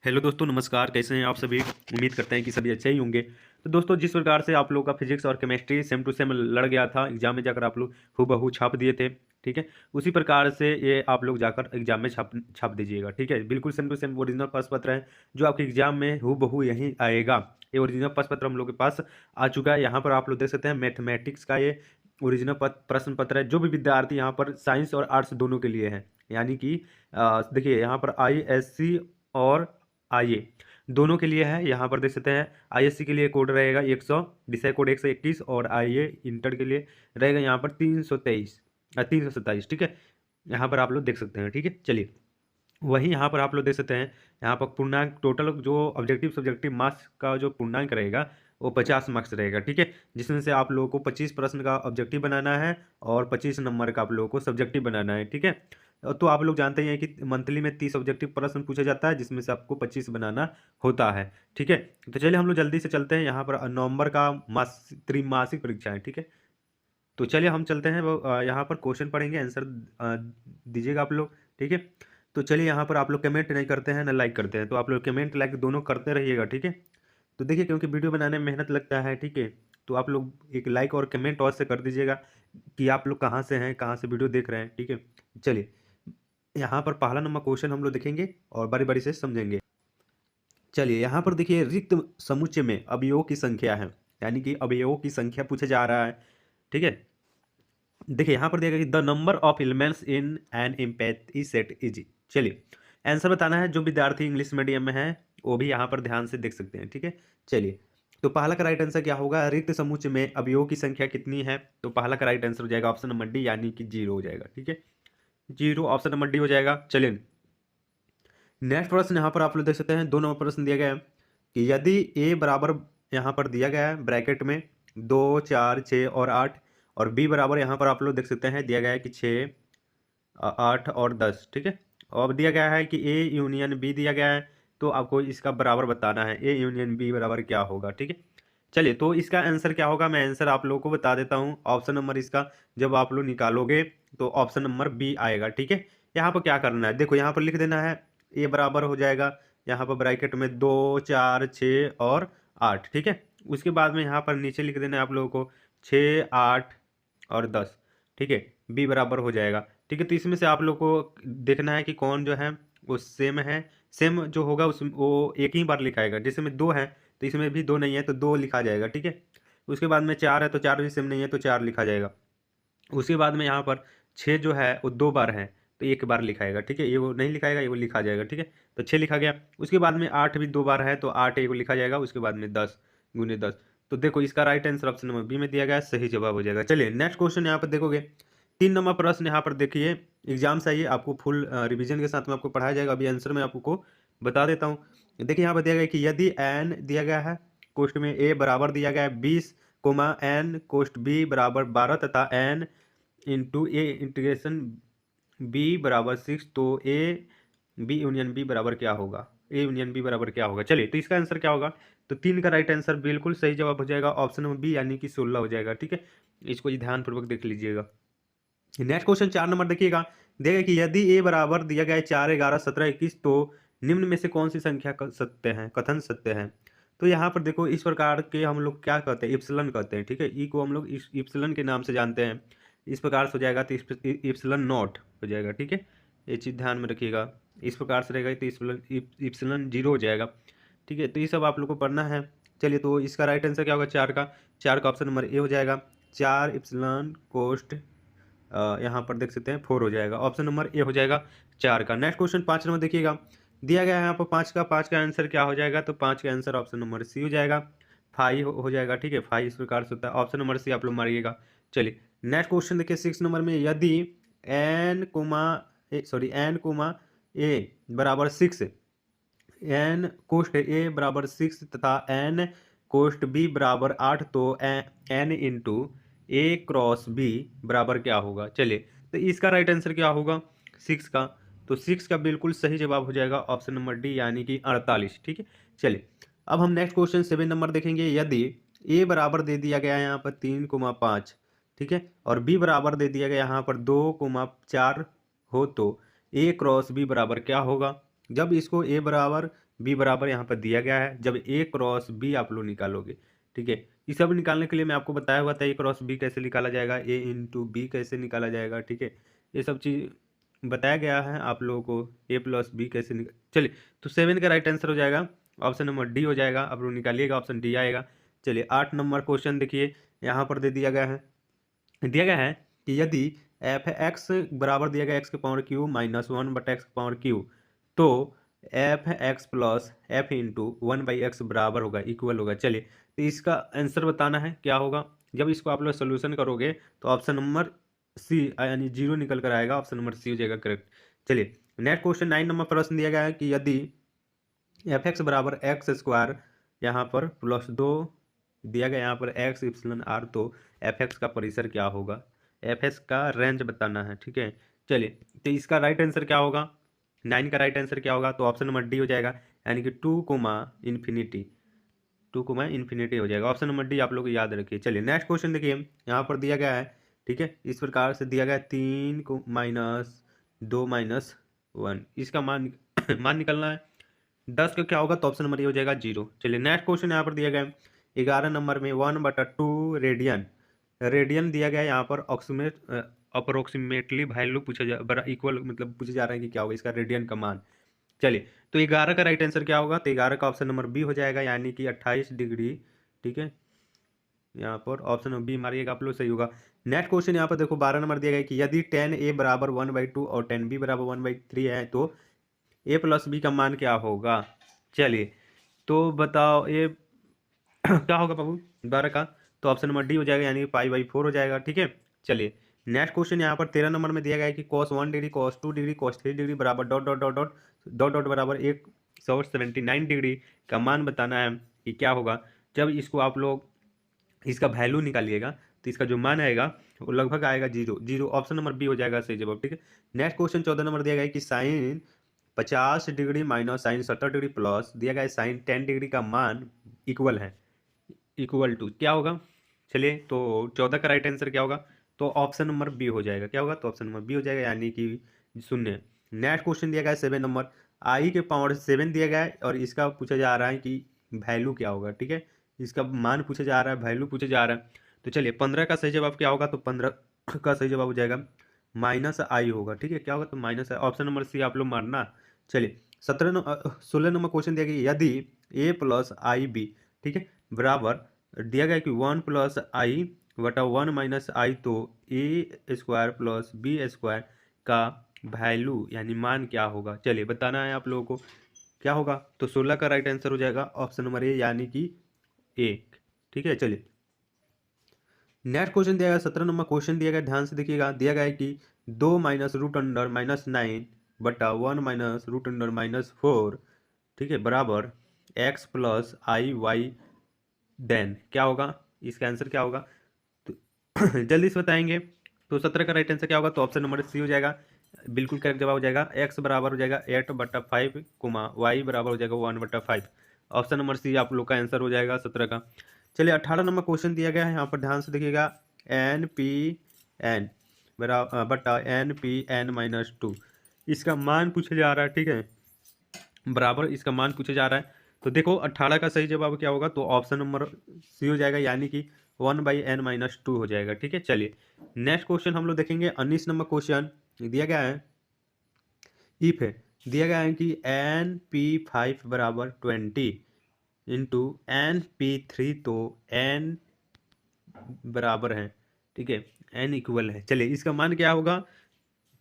Hello दोस्तों, नमस्कार। कैसे हैं आप सभी? उम्मीद करते हैं कि सभी अच्छे ही होंगे। तो दोस्तों, जिस प्रकार से आप लोगों का फिजिक्स और केमिस्ट्री सेम टू सेम लड़ गया था एग्जाम में जाकर, आप लोग हूबहू छाप दिए थे, ठीक है। उसी प्रकार से ये आप लोग जाकर एग्जाम में छाप छाप दीजिएगा, ठीक है। बिल्कुल सेम टू सेम ओरिजिनल प्रश्न पत्र है जो आपके एग्जाम में हूबहू यही आएगा। ये ओरिजिनल प्रश्न पत्र हम लोग के पास आ चुका है। यहाँ पर आप लोग देख सकते हैं मैथमेटिक्स का ये ओरिजिनल प्रश्न पत्र है। जो भी विद्यार्थी यहाँ पर साइंस और आर्ट्स दोनों के लिए है, यानी कि देखिए यहाँ पर ISC और आइए दोनों के लिए है। यहाँ पर देख सकते हैं ISC के लिए कोड रहेगा 100, विषय कोड 121, और आइए इंटर के लिए रहेगा यहाँ पर 323 327, ठीक है। यहाँ पर आप लोग देख सकते हैं, ठीक है। चलिए, वहीं यहाँ पर आप लोग देख सकते हैं, यहाँ पर पूर्णांक टोटल जो ऑब्जेक्टिव सब्जेक्टिव मार्क्स का जो पूर्णांक रहेगा वो 50 मार्क्स रहेगा, ठीक है। जिसमें से आप लोगों को 25 प्रश्न का ऑब्जेक्टिव बनाना है और 25 नंबर का आप लोगों को सब्जेक्टिव बनाना है, ठीक है। तो आप लोग जानते ही हैं कि मंथली में 30 ऑब्जेक्टिव प्रश्न पूछा जाता है, जिसमें से आपको 25 बनाना होता है, ठीक है। तो चलिए हम लोग जल्दी से चलते हैं। यहाँ पर नवंबर का त्रैमासिक परीक्षा है, ठीक है। तो चलिए हम चलते हैं, वो यहाँ पर क्वेश्चन पढ़ेंगे, आंसर दीजिएगा आप लोग, ठीक है। तो चलिए, यहाँ पर आप लोग कमेंट नहीं करते हैं ना लाइक करते हैं, तो आप लोग कमेंट लाइक दोनों करते रहिएगा, ठीक है। तो देखिए, क्योंकि वीडियो बनाने में मेहनत लगता है, ठीक है। तो आप लोग एक लाइक और कमेंट और से कर दीजिएगा कि आप लोग कहाँ से हैं, कहाँ से वीडियो देख रहे हैं, ठीक है। चलिए, यहाँ पर पहला नंबर क्वेश्चन हम लोग देखेंगे और बारी बारी से समझेंगे। चलिए, यहाँ पर देखिए, रिक्त समुच्चय में अवयवों की संख्या है, यानी कि अवयवों की संख्या पूछा जा रहा है, ठीक है। देखिए यहाँ पर दिया गया कि the number of elements in an empathy set is. चलिए, आंसर बताना है। जो विद्यार्थी इंग्लिश मीडियम में है वो भी यहाँ पर ध्यान से देख सकते हैं, ठीक है। चलिए, तो पहला का राइट आंसर क्या होगा? रिक्त समुच्चय में अवयवों की संख्या कितनी है? तो पहला का राइट आंसर हो जाएगा ऑप्शन नंबर डी, यानी कि 0 हो जाएगा, ठीक है। 0 ऑप्शन नंबर डी हो जाएगा। चलिए, नेक्स्ट प्रश्न यहाँ पर आप लोग देख सकते हैं, 2 नंबर प्रश्न दिया गया है कि यदि ए बराबर, यहाँ पर दिया गया है ब्रैकेट में 2, 4, 6 और 8, और बी बराबर यहाँ पर आप लोग देख सकते हैं दिया गया है कि 6, 8 और 10, ठीक है। और दिया गया है कि ए यूनियन बी दिया गया है, तो आपको इसका बराबर बताना है। ए यूनियन बी बराबर क्या होगा, ठीक है। चलिए, तो इसका आंसर क्या होगा, मैं आंसर आप लोगों को बता देता हूँ। ऑप्शन नंबर इसका जब आप लोग निकालोगे तो ऑप्शन नंबर बी आएगा, ठीक है। यहाँ पर क्या करना है, देखो यहाँ पर लिख देना है ए बराबर हो जाएगा यहाँ पर ब्रैकेट में 2, 4, 6 और 8, ठीक है। उसके बाद में यहाँ पर नीचे लिख देना है आप लोगों को 6, 8 और 10, ठीक है। बी बराबर हो जाएगा, ठीक है। तो इसमें से आप लोग को देखना है कि कौन जो है वो सेम है। सेम जो होगा उस वो एक ही बार लिखाएगा। जैसे में 2 है तो इसमें भी 2 नहीं है तो 2 लिखा जाएगा, ठीक है। उसके बाद में 4 है तो 4 भी सेम नहीं है तो 4 लिखा जाएगा। उसके बाद में यहाँ पर 6 जो है वो 2 बार है तो 1 बार लिखाएगा, ठीक है। ये वो नहीं लिखाएगा, ये वो लिखा जाएगा, ठीक है। तो 6 लिखा गया। उसके बाद में 8 भी 2 बार है तो 8 ये को लिखा जाएगा। उसके बाद में 10 गुने 10। तो देखो, इसका right answer option number B में दिया गया है, सही जवाब हो जाएगा। चलिए, नेक्स्ट क्वेश्चन यहाँ पर देखोगे, 3 नंबर प्रश्न यहाँ पर देखिए। एग्जाम से आइए, आपको फुल रिविजन के साथ में आपको पढ़ाया जाएगा। अभी आंसर मैं आपको बता देता हूँ। देखिए यहाँ पर दिया गया है कि यदि एन दिया गया है, कोष्ट में ए बराबर दिया गया है 20, एन कोष्ट बी बराबर 12 तथा N into a integration B बराबर 6, तो ए बी यूनियन बी बराबर क्या होगा? ए यूनियन बी बराबर क्या होगा? चलिए, तो इसका आंसर क्या होगा? तो 3 का राइट आंसर बिल्कुल सही जवाब हो जाएगा ऑप्शन नंबर बी, यानी कि 16 हो जाएगा, ठीक है। इसको ध्यानपूर्वक देख लीजिएगा। नेक्स्ट क्वेश्चन 4 नंबर देखिएगा, देगा कि यदि ए बराबर दिया गया है 4, 11, 17, 21, तो निम्न में से कौन सी संख्या सत्य है, कथन सत्य है? तो यहाँ पर देखो, इस प्रकार के हम लोग क्या कहते हैं, इप्सिलन कहते हैं, ठीक है। ई को हम लोग इप्सिलन के नाम से जानते हैं। इस प्रकार से हो जाएगा तो इप्सिलन नॉट हो जाएगा, ठीक है। ये चीज़ ध्यान में रखिएगा। इस प्रकार से रहेगा तो इप्सिलन 0 हो जाएगा, ठीक है। तो ये सब आप लोग को पढ़ना है। चलिए, तो इसका राइट आंसर क्या होगा? 4 का ऑप्शन नंबर ए हो जाएगा। 4 इप्सिलन कोस्ट यहाँ पर देख सकते हैं 4 हो जाएगा। ऑप्शन नंबर ए हो जाएगा 4 का। नेक्स्ट क्वेश्चन 5 नंबर देखिएगा, दिया गया है यहाँ पर 5 का आंसर क्या हो जाएगा? तो 5 का आंसर ऑप्शन नंबर सी हो जाएगा। 5 हो जाएगा, ठीक है। 5 इस प्रकार से होता है। ऑप्शन नंबर सी आप लोग मारिएगा। चलिए, नेक्स्ट क्वेश्चन देखिए 6 नंबर में, यदि एन ए बराबर 6, एन कोष्ट ए बराबर 6 तथा एन कोष्ट बी बराबर 8, तो एन इंटू ए क्रॉस बी बराबर क्या होगा? चलिए, तो इसका राइट आंसर क्या होगा 6 का? तो 6 का बिल्कुल सही जवाब हो जाएगा ऑप्शन नंबर डी, यानी कि 48, ठीक है। चलिए, अब हम नेक्स्ट क्वेश्चन 7 नंबर देखेंगे। यदि ए बराबर दे दिया गया है यहाँ पर 3, 5, ठीक है, और बी बराबर दे दिया गया यहाँ पर 2, 4 हो, तो ए क्रॉस बी बराबर क्या होगा? जब इसको ए बराबर बी बराबर यहाँ पर दिया गया है, जब ए क्रॉस बी आप लोग निकालोगे, ठीक है। ये सब निकालने के लिए मैं आपको बताया हुआ था ए क्रॉस बी कैसे निकाला जाएगा, ए इंटू बी कैसे निकाला जाएगा, ठीक है। ये सब चीज़ बताया गया है आप लोगों को, ए प्लस बी कैसे चलिए, तो 7 का राइट आंसर हो जाएगा ऑप्शन नंबर डी हो जाएगा। आप लोग निकालिएगा, ऑप्शन डी आएगा। चलिए 8 नंबर क्वेश्चन देखिए, यहाँ पर दे दिया गया है कि यदि एफ एक्स बराबर दिया गया एक्स के पावर क्यू माइनस 1/x के पावर क्यू, तो F x plus F into 1/x बराबर होगा, इक्वल होगा। चलिए, तो इसका आंसर बताना है क्या होगा। जब इसको आप लोग सोल्यूशन करोगे तो ऑप्शन नंबर सी यानी 0 निकल कर आएगा, ऑप्शन नंबर सी हो जाएगा करेक्ट। चलिए नेक्स्ट क्वेश्चन 9 नंबर प्रश्न दिया गया है कि यदि एफ एक्स बराबर एक्स स्क्वायर यहाँ पर प्लस 2 दिया गया, यहाँ पर एक्स इप्सिलॉन आर, तो एफ एक्स का परिसर क्या होगा, एफ एक्स का रेंज बताना है, ठीक है। चलिए, तो इसका राइट आंसर क्या होगा, 9 का राइट आंसर क्या होगा, तो ऑप्शन नंबर डी हो जाएगा, यानी कि 2, इन्फिनिटी, 2, इन्फिनिटी हो जाएगा। ऑप्शन नंबर डी आप लोग याद रखिए। चलिए नेक्स्ट क्वेश्चन देखिए, यहाँ पर दिया गया है, ठीक है, इस प्रकार से दिया गया 3 को माइनस 2 माइनस 1, इसका मान मान निकलना है। 10 का क्या होगा, तो ऑप्शन नंबर ये हो जाएगा 0। चलिए नेक्स्ट क्वेश्चन यहाँ पर दिया गया है 11 नंबर में 1/2 रेडियन, रेडियन दिया गया है यहाँ पर अप्रोक्सीमेटली वैल्यू पूछा जा बड़ा इक्वल मतलब पूछे जा रहा है कि क्या होगा इसका रेडियन का मान। चलिए, तो 11 का राइट आंसर क्या होगा, तो 11 का ऑप्शन नंबर बी हो जाएगा, यानी कि 28 डिग्री, ठीक है। यहाँ पर ऑप्शन नंबर बी मारिएगा आप लोग, सही होगा। नेक्स्ट क्वेश्चन यहाँ पर देखो 12 नंबर दिया गया है कि यदि 10a बराबर 1/2 और 10b बराबर 1/3 है, तो a प्लस बी का मान क्या होगा। चलिए, तो बताओ ये क्या होगा बाबू 12 का, तो ऑप्शन नंबर डी हो जाएगा, यानी π/4 हो जाएगा, ठीक है। चलिए नेक्स्ट क्वेश्चन यहाँ पर 13 नंबर में दिया गया है कि cos 1 degree, cos 2 degree, cos 3 degree बराबर dot dot dot dot dot dot बराबर 179 डिग्री का मान बताना है कि क्या होगा। जब इसको आप लोग इसका वैल्यू निकालिएगा तो इसका जो मान आएगा वो लगभग आएगा 0। ऑप्शन नंबर बी हो जाएगा सही जवाब, ठीक है। नेक्स्ट क्वेश्चन 14 नंबर दिया गया है कि sine 50 degree minus sine 70 degree plus दिया गया है साइन 10 डिग्री का मान इक्वल है, इक्वल टू क्या होगा। चलिए, तो 14 का राइट आंसर क्या होगा, तो ऑप्शन नंबर बी हो जाएगा, क्या होगा, तो ऑप्शन नंबर बी हो जाएगा, यानी कि 0। नेक्स्ट क्वेश्चन दिया गया है 7 नंबर, आई के पावर 7 दिया गया है और इसका पूछा जा रहा है कि वैल्यू क्या होगा, ठीक है। इसका मान पूछा जा रहा है, वैल्यू पूछा जा रहा है। तो चलिए 15 का सही जवाब क्या होगा, तो 15 का सही जवाब हो जाएगा माइनस आई होगा, ठीक है। क्या होगा, तो माइनस आई, ऑप्शन नंबर सी आप लोग मारना। चलिए 16 नंबर क्वेश्चन दिया गया यदि ए प्लस आई बी, ठीक है, बराबर दिया गया कि 1 प्लस आई बटा 1 माइनस आई, तो ए स्क्वायर प्लस बी स्क्वायर का वैल्यू यानी मान क्या होगा। चलिए बताना है आप लोगों को क्या होगा, तो 16 का राइट आंसर हो जाएगा ऑप्शन नंबर ए, यानी कि 1, ठीक है। चलिए नेक्स्ट क्वेश्चन दिया गया 17 नंबर क्वेश्चन दिया गया, ध्यान से देखिएगा, दिया गया है कि 2 माइनस रूट अंडर माइनस 9 बटा 1 माइनस रूट अंडर माइनस 4, ठीक है, बराबर एक्स प्लस आई वाई, देन क्या होगा, इसका आंसर क्या होगा, तो जल्दी से बताएंगे। तो 17 का राइट आंसर क्या होगा, तो ऑप्शन नंबर सी हो जाएगा, बिल्कुल करेक्ट जवाब हो जाएगा। एक्स बराबर हो जाएगा 8/5 वाई बराबर हो जाएगा 1/5, ऑप्शन नंबर सी आप लोग का आंसर हो जाएगा 17 का। चलिए 18 नंबर क्वेश्चन दिया गया है, यहाँ पर ध्यान से देखिएगा, एन पी एन बराबर बटा एन पी एन माइनस 2, इसका मान पूछा जा रहा है, ठीक है, बराबर इसका मान पूछा जा रहा है। तो देखो 18 का सही जवाब क्या होगा, तो ऑप्शन नंबर सी हो जाएगा, यानी कि 1/n-2 हो जाएगा, ठीक है। चलिए नेक्स्ट क्वेश्चन हम लोग देखेंगे 19 नंबर क्वेश्चन दिया गया है, इफ है दिया गया है कि NP5 बराबर 20 इंटू NP3, तो n बराबर है, ठीक है, n इक्वल है। चलिए इसका मान क्या होगा,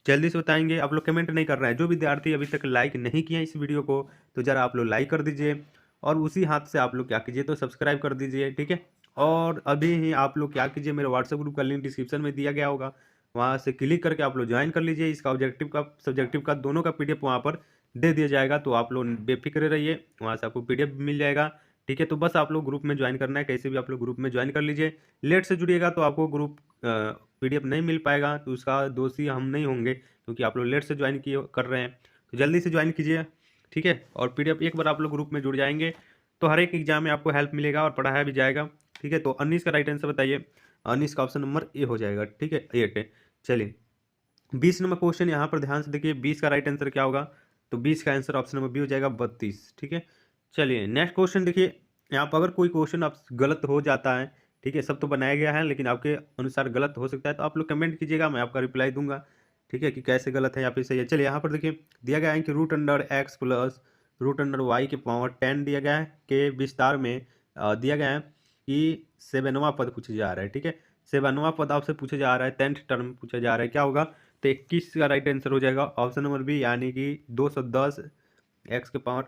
जल्दी से बताएंगे। आप लोग कमेंट नहीं कर रहे हैं, जो विद्यार्थी अभी तक लाइक नहीं किए हैं इस वीडियो को, तो ज़रा आप लोग लाइक कर दीजिए, और उसी हाथ से आप लोग क्या कीजिए, तो सब्सक्राइब कर दीजिए, ठीक है। और अभी ही आप लोग क्या कीजिए, मेरे व्हाट्सएप ग्रुप का लिंक डिस्क्रिप्शन में दिया गया होगा, वहाँ से क्लिक करके आप लोग ज्वाइन कर लीजिए। इसका ऑब्जेक्टिव का सब्जेक्टिव का दोनों का PDF वहाँ पर दे दिया जाएगा, तो आप लोग बेफिक्र रहिए, वहाँ से आपको PDF मिल जाएगा, ठीक है। तो बस आप लोग ग्रुप में ज्वाइन करना है, कैसे भी आप लोग ग्रुप में ज्वाइन कर लीजिए। लेट से जुड़िएगा तो आपको ग्रुप PDF नहीं मिल पाएगा, तो उसका दोषी हम नहीं होंगे, क्योंकि आप लोग लेट से ज्वाइन किए कर रहे हैं, तो जल्दी से ज्वाइन कीजिए, ठीक है। और PDF एक बार आप लोग ग्रुप में जुड़ जाएंगे तो हर एक एग्जाम में आपको हेल्प मिलेगा और पढ़ाया भी जाएगा, ठीक है। तो 19 का राइट आंसर बताइए, 19 का ऑप्शन नंबर ए हो जाएगा, ठीक है, 8 है। चलिए 20 नंबर क्वेश्चन यहाँ पर ध्यान से देखिए, 20 का राइट आंसर क्या होगा, तो 20 का आंसर ऑप्शन नंबर बी हो जाएगा 32। ठीक है, चलिए नेक्स्ट क्वेश्चन देखिए। यहाँ पर अगर कोई क्वेश्चन आप गलत हो जाता है, ठीक है, सब तो बनाया गया है लेकिन आपके अनुसार गलत हो सकता है, तो आप लोग कमेंट कीजिएगा, मैं आपका रिप्लाई दूंगा। ठीक है, कि कैसे गलत है या फिर सही है। चलिए यहाँ पर देखिए दिया गया है कि root under x plus root under y के पावर 10 दिया गया है के विस्तार में दिया गया है कि 7वां पद पूछा जा रहा है। ठीक है, 7वां पद आपसे पूछा जा रहा है, 10th टर्म पूछा जा रहा है, क्या होगा? तो 21 का राइट आंसर हो जाएगा ऑप्शन नंबर बी, यानी कि 210 एक्स के पावर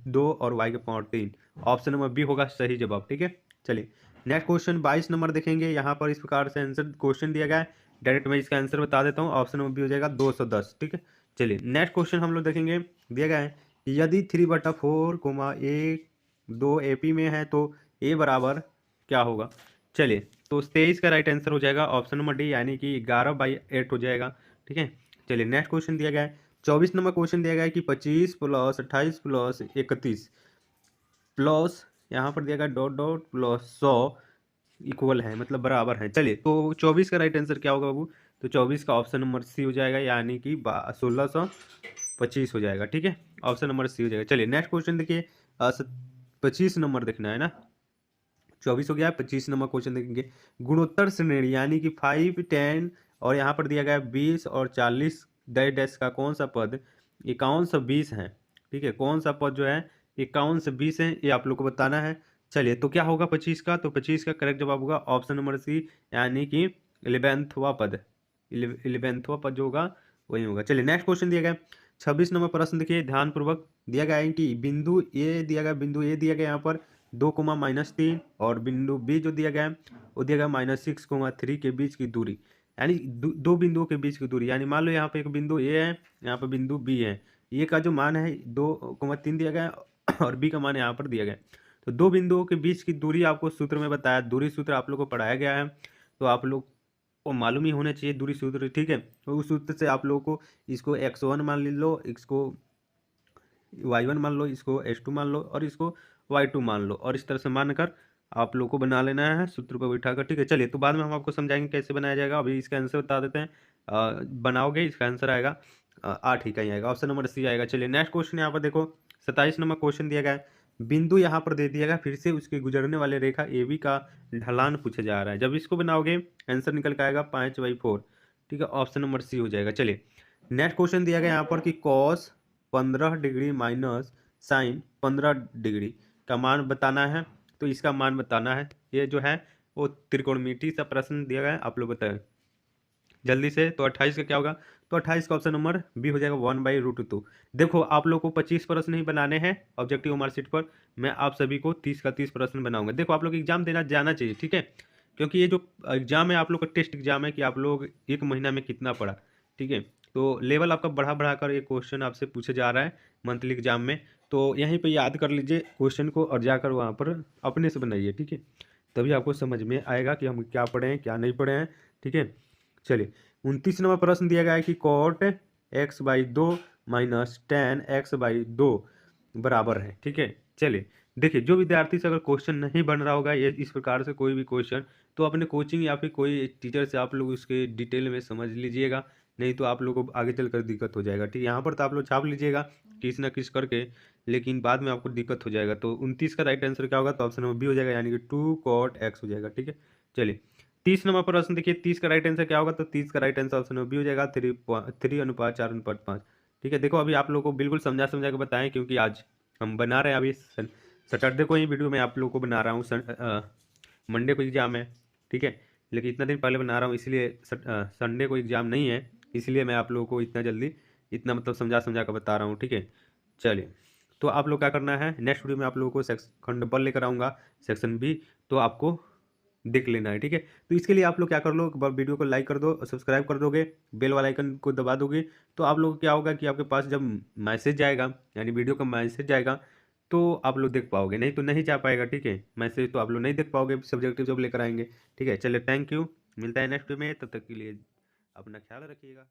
2 और वाई के पावर 3। ऑप्शन नंबर बी होगा सही जवाब। ठीक है, चलिए नेक्स्ट क्वेश्चन 22 नंबर देखेंगे। यहाँ पर इस प्रकार से आंसर क्वेश्चन दिया गया है, डायरेक्ट मैं इसका आंसर बता देता हूँ। ऑप्शन नंबर बी हो जाएगा 210। ठीक है, चलिए नेक्स्ट क्वेश्चन हम लोग देखेंगे। दिया गया है कि यदि 3/4 ए 2 AP में है तो ए बराबर क्या होगा? चलिए, तो 23 का राइट आंसर हो जाएगा ऑप्शन नंबर डी, यानी कि 11/8 हो जाएगा। ठीक है, चलिए नेक्स्ट क्वेश्चन दिया गया है 24 नंबर क्वेश्चन दिया गया है कि 25 प्लस 28 प्लस 31 प्लस यहाँ पर दिया गया डॉट डॉट प्लस 100 इक्वल है, मतलब बराबर है। चलिए, तो 24 का राइट आंसर क्या होगा बाबू? तो 24 का ऑप्शन नंबर सी हो जाएगा, यानी कि 1625 हो जाएगा। ठीक है, ऑप्शन नंबर सी हो जाएगा। चलिए नेक्स्ट क्वेश्चन देखिए, 25 नंबर देखना है ना, 24 हो गया, 25 नंबर क्वेश्चन देखेंगे। गुणोत्तर श्रेणी यानी कि 5, 10 और यहाँ पर दिया गया है 20 और 40 डैश डैश का कौन सा पद 51 से 20 है? ठीक है, कौन सा पद जो है 51 से 20 है, ये आप लोग को बताना है। चलिए, तो क्या होगा 25 का? तो 25 का करेक्ट जवाब होगा ऑप्शन नंबर सी, यानी कि 11वां पद। 11वां पद जो होगा वही होगा। चलिए नेक्स्ट क्वेश्चन दिया गया 26 नंबर प्रश्न देखिए ध्यानपूर्वक। दिया गया है कि बिंदु ए दिया गया, बिंदु ए दिया गया यहाँ पर 2, -3 और बिंदु बी जो दिया गया है वो दिया गया -6, 3 के बीच की दूरी, यानी दो बिंदुओं के बीच की दूरी। यानी मान लो यहाँ पे एक बिंदु ए है, यहाँ पे बिंदु बी है। ए का जो मान है 2, 3 दिया गया है और बी का मान यहाँ पर दिया गया है। तो दो बिंदुओं के बीच की दूरी आपको सूत्र में बताया, दूरी सूत्र आप लोग को पढ़ाया गया है, तो आप लोग को मालूम ही होना चाहिए दूरी सूत्र। ठीक है, तो उस सूत्र से आप लोगों को इसको x1 मान लो, इसको y1 मान लो, इसको h2 मान लो और इसको y2 मान लो, और इस तरह से मानकर आप लोग को बना लेना है सूत्र पर बैठाकर। ठीक है, चलिए, तो बाद में हम आपको समझाएंगे कैसे बनाया जाएगा। अभी इसका आंसर बता देते हैं। बनाओगे इसका आंसर आएगा 8 ही का ही आएगा, ऑप्शन नंबर सी आएगा। चलिए नेक्स्ट क्वेश्चन यहाँ पर देखो, 27 नंबर क्वेश्चन दिया गया है। बिंदु यहाँ पर दे दिया गया, फिर से उसके गुजरने वाले रेखा AB का ढलान पूछा जा रहा है। जब इसको बनाओगे आंसर निकल के आएगा 5/4। ठीक है, ऑप्शन नंबर सी हो जाएगा। चलिए नेक्स्ट क्वेश्चन दिया गया यहाँ पर कि cos 15 degree minus sine 15 degree का मान बताना है। तो इसका मान बताना है, ये जो है वो त्रिकोणमिति सा प्रश्न दिया गया है, आप लोग बताएं जल्दी से। तो 28 का क्या होगा? तो 28 का ऑप्शन नंबर बी हो जाएगा 1/√2। देखो, आप लोग को 25 प्रश्न ही बनाने हैं ऑब्जेक्टिव मार्कशीट पर, मैं आप सभी को 30 का 30 प्रश्न बनाऊंगा। देखो, आप लोग एग्जाम देना जाना चाहिए। ठीक है, क्योंकि ये जो एग्जाम है आप लोग का टेस्ट एग्जाम है कि आप लोग एक महीना में कितना पढ़ा। ठीक है, तो लेवल आपका बढ़ा बढ़ा कर एक क्वेश्चन आपसे पूछे जा रहा है मंथली एग्जाम में, तो यहीं पे याद कर लीजिए क्वेश्चन को और जाकर वहाँ पर अपने से बनाइए। ठीक है, तभी आपको समझ में आएगा कि हम क्या पढ़े हैं क्या नहीं पढ़े हैं। ठीक है, चलिए 29 नंबर प्रश्न दिया गया है कि cot x/2 minus tan x/2 बराबर है। ठीक है, चलिए देखिए, जो विद्यार्थी से अगर क्वेश्चन नहीं बन रहा होगा ये इस प्रकार से कोई भी क्वेश्चन, तो अपने कोचिंग या फिर कोई टीचर से आप लोग उसके डिटेल में समझ लीजिएगा, नहीं तो आप लोगों को आगे चलकर दिक्कत हो जाएगा। ठीक है, यहाँ पर तो आप लोग छाप लीजिएगा किस ना किस करके, लेकिन बाद में आपको दिक्कत हो जाएगा। तो 29 का राइट आंसर क्या होगा? तो ऑप्शन नंबर बी हो जाएगा, यानी कि 2 cot x हो जाएगा। ठीक है, चलिए 30 नंबर प्रश्न देखिए, 30 का राइट आंसर क्या होगा? तो 30 का right answer option number B हो जाएगा 3:4:5। ठीक है, देखो अभी आप लोगों को बिल्कुल समझा समझा के बताएं, क्योंकि आज हम बना रहे हैं, अभी सैटरडे को ही वीडियो मैं आप लोगों को बना रहा हूँ, मंडे को एग्जाम है। ठीक है, लेकिन इतना दिन पहले बना रहा हूँ, इसलिए संडे को एग्जाम नहीं है, इसलिए मैं आप लोगों को इतना जल्दी इतना मतलब समझा समझा कर बता रहा हूँ। ठीक है, चलिए, तो आप लोग क्या करना है, नेक्स्ट वीडियो में आप लोगों को खंड बल लेकर आऊँगा, सेक्शन बी, तो आपको देख लेना है। ठीक है, तो इसके लिए आप लोग क्या कर लो, वीडियो को लाइक कर दो, सब्सक्राइब कर दोगे, बेल वाला आइकन को दबा दोगे, तो आप लोग क्या होगा कि आपके पास जब मैसेज जाएगा, यानी वीडियो का मैसेज जाएगा, तो आप लोग देख पाओगे, नहीं तो नहीं जा पाएगा। ठीक है, मैसेज तो आप लोग नहीं देख पाओगे सब्जेक्टिव जब लेकर आएंगे। ठीक है, चलिए थैंक यू, मिलता है नेक्स्ट वीडियो में, तब तक के लिए अपना ख्याल रखिएगा।